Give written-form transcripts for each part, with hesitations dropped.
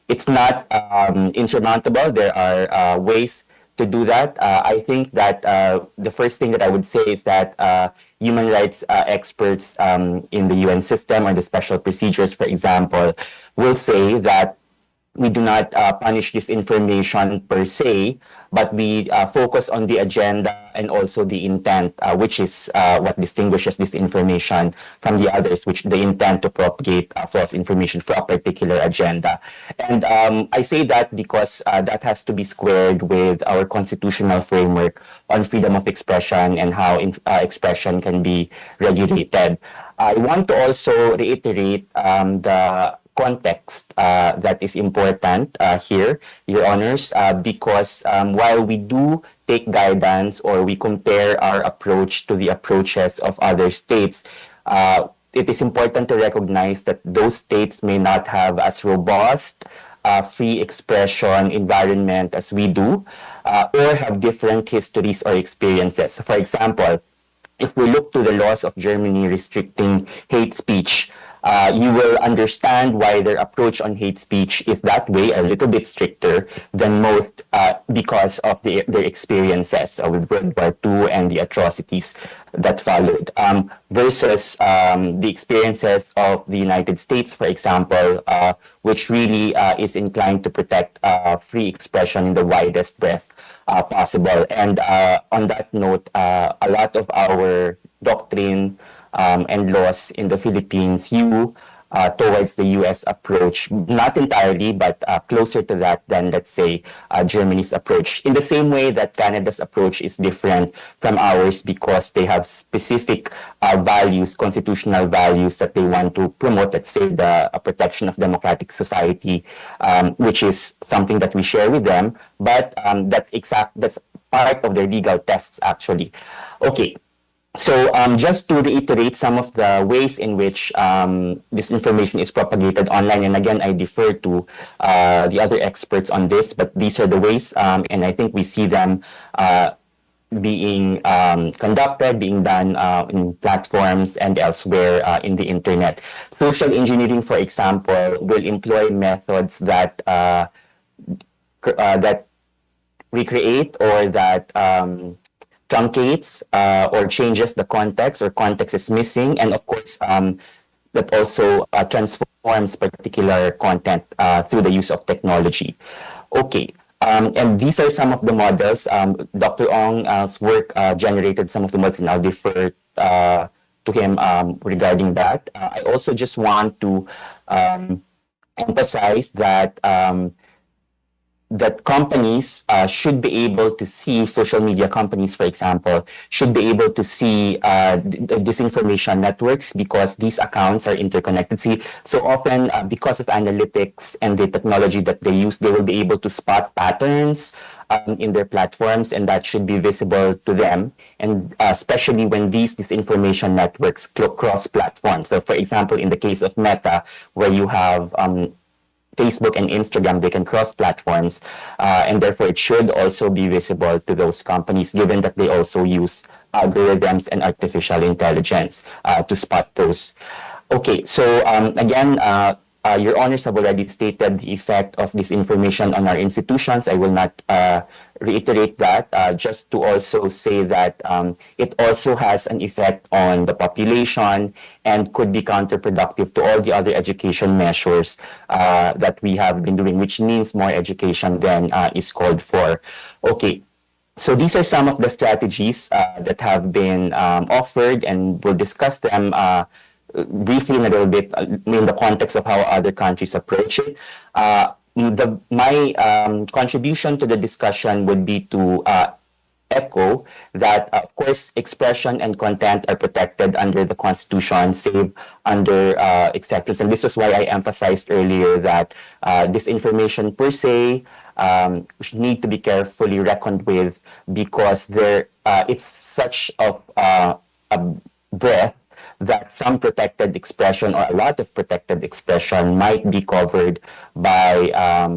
It's not insurmountable. There are ways to do that. I think that the first thing that I would say is that human rights experts in the UN system or the special procedures, for example, will say that we do not punish disinformation per se, but we focus on the agenda and also the intent, which is what distinguishes disinformation from the others, which they intend to propagate false information for a particular agenda. And I say that because that has to be squared with our constitutional framework on freedom of expression and how expression can be regulated. I want to also reiterate the context that is important here, Your Honors, because while we do take guidance or we compare our approach to the approaches of other states, it is important to recognize that those states may not have as robust free expression environment as we do, or have different histories or experiences. For example, if we look to the laws of Germany restricting hate speech, you will understand why their approach on hate speech is that way, a little bit stricter than most, because of their experiences with World War II and the atrocities that followed, versus the experiences of the United States, for example, which really is inclined to protect free expression in the widest breadth possible. And on that note, a lot of our doctrine and laws in the Philippines towards the U.S. approach, not entirely, but closer to that than, let's say, Germany's approach. In the same way that Canada's approach is different from ours because they have specific values, constitutional values that they want to promote, let's say, the protection of democratic society, which is something that we share with them, but that's part of their legal tests, actually. Okay. So just to reiterate some of the ways in which this information is propagated online, and again, I defer to the other experts on this, but these are the ways, and I think we see them being conducted, being done in platforms and elsewhere in the internet. Social engineering, for example, will employ methods that that recreate or that truncates or changes the context, or context is missing, and of course that also transforms particular content through the use of technology. Okay, and these are some of the models. Dr. Ong's work generated some of the models, and I'll defer to him regarding that. I also just want to emphasize that that companies should be able to see, social media companies, for example, should be able to see disinformation networks because these accounts are interconnected. See, so often because of analytics and the technology that they use, they will be able to spot patterns in their platforms, and that should be visible to them, and especially when these disinformation networks cross platforms. So for example, in the case of Meta, where you have Facebook and Instagram, they can cross platforms, and therefore it should also be visible to those companies, given that they also use algorithms and artificial intelligence to spot those. Okay, so again, Your Honors have already stated the effect of this information on our institutions. I will not reiterate that, just to also say that it also has an effect on the population and could be counterproductive to all the other education measures that we have been doing, which means more education than is called for. Okay. So these are some of the strategies that have been offered, and we'll discuss them briefly in a little bit in the context of how other countries approach it. My contribution to the discussion would be to echo that, of course, expression and content are protected under the Constitution, save under exceptions. And this was why I emphasized earlier that disinformation per se need to be carefully reckoned with, because it's such of a breadth that some protected expression or a lot of protected expression might be covered by a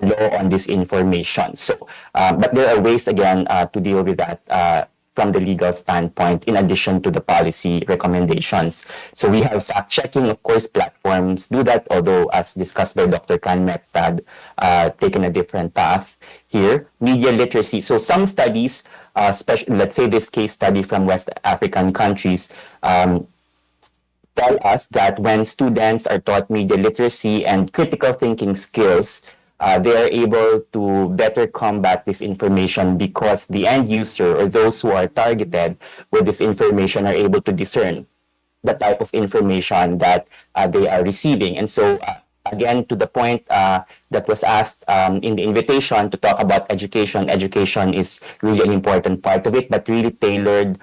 law on disinformation. So, but there are ways, again, to deal with that from the legal standpoint, in addition to the policy recommendations. So we have fact-checking, of course, platforms do that, although as discussed by Dr. Khan, Metad taken a different path here. Media literacy. So some studies, let's say this case study from West African countries, tell us that when students are taught media literacy and critical thinking skills, they are able to better combat disinformation because the end user or those who are targeted with this information are able to discern the type of information that they are receiving. And so, again, to the point that was asked in the invitation to talk about education, education is really an important part of it, but really tailored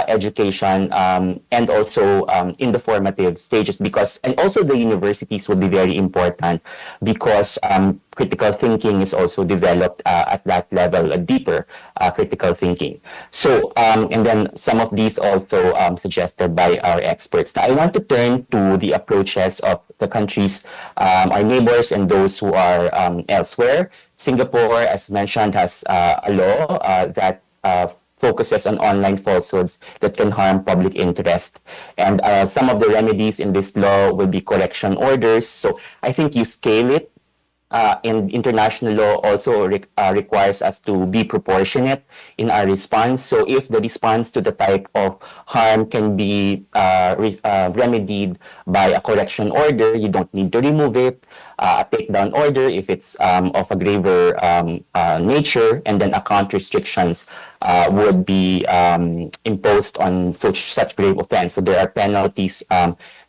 education and also in the formative stages, because, and also the universities will be very important because critical thinking is also developed at that level, a deeper critical thinking. So, and then some of these also suggested by our experts. Now, I want to turn to the approaches of the countries, our neighbors and those who are elsewhere. Singapore, as mentioned, has a law that focuses on online falsehoods that can harm public interest. And some of the remedies in this law will be correction orders. So I think you scale it. And international law also requires us to be proportionate in our response. So if the response to the type of harm can be remedied by a correction order, you don't need to remove it. A takedown order if it's of a graver nature, and then account restrictions would be imposed on such grave offense. So there are penalties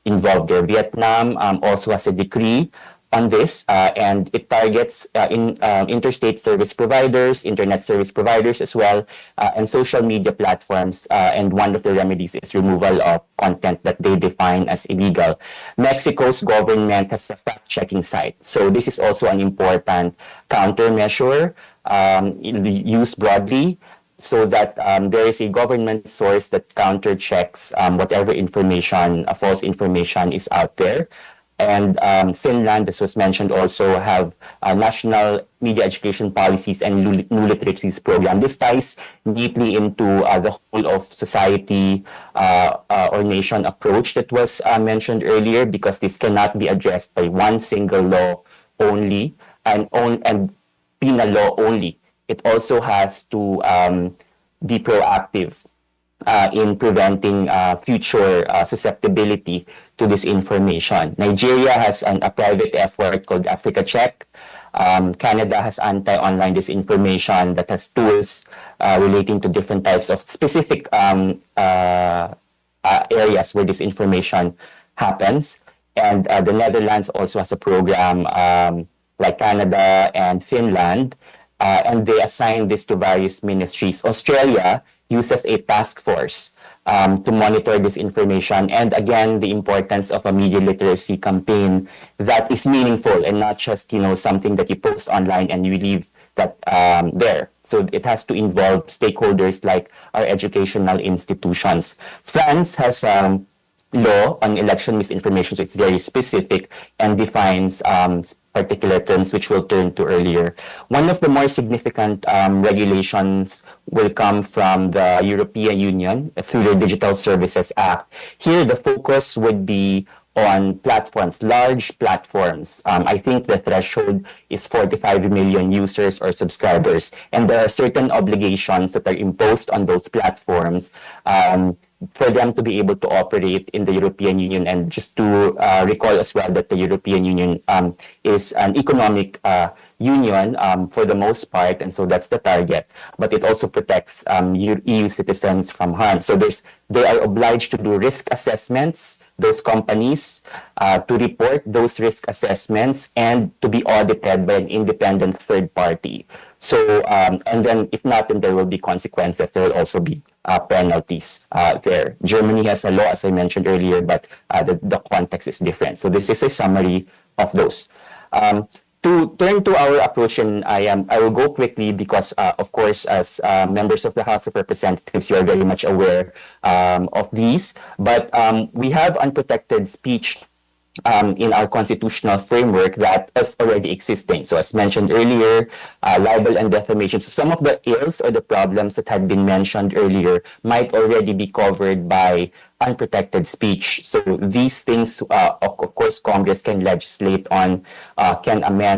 involved there. Vietnam also has a decree on this, and it targets interstate service providers, internet service providers as well, and social media platforms. And one of the remedies is removal of content that they define as illegal. Mexico's government has a fact-checking site. So this is also an important countermeasure used broadly, so that there is a government source that counter-checks whatever information, false information is out there. And Finland, as was mentioned, also have national media education policies and new literacies program. This ties neatly into the whole of society or nation approach that was mentioned earlier, because this cannot be addressed by one single law only and penal law only. It also has to be proactive in preventing future susceptibility to this information. Nigeria has a private effort called Africa Check. Canada has anti-online disinformation that has tools relating to different types of specific areas where disinformation happens. And the Netherlands also has a program like Canada and Finland, and they assign this to various ministries. Australia uses a task force to monitor this information. And again, the importance of a media literacy campaign that is meaningful and not just, something that you post online and you leave that there. So it has to involve stakeholders like our educational institutions. France has law on election misinformation, so it's very specific and defines particular terms, which we'll turn to earlier. One of the more significant regulations will come from the European Union through the Digital Services Act. Here, the focus would be on platforms, large platforms. I think the threshold is 45 million users or subscribers, and there are certain obligations that are imposed on those platforms for them to be able to operate in the European Union. And just to recall as well that the European Union is an economic union for the most part, and so that's the target. But it also protects EU citizens from harm. So they are obliged to do risk assessments, those companies, to report those risk assessments and to be audited by an independent third party. So, and then if not, then there will be consequences. There will also be penalties there. Germany has a law, as I mentioned earlier, but the context is different. So this is a summary of those. To turn to our approach, and I will go quickly because, of course, as members of the House of Representatives, you are very much aware of these. But we have unprotected speech, in our constitutional framework that is already existing. So as mentioned earlier, libel and defamation. So some of the ills or the problems that had been mentioned earlier might already be covered by unprotected speech. So these things, of course, Congress can legislate on, can amend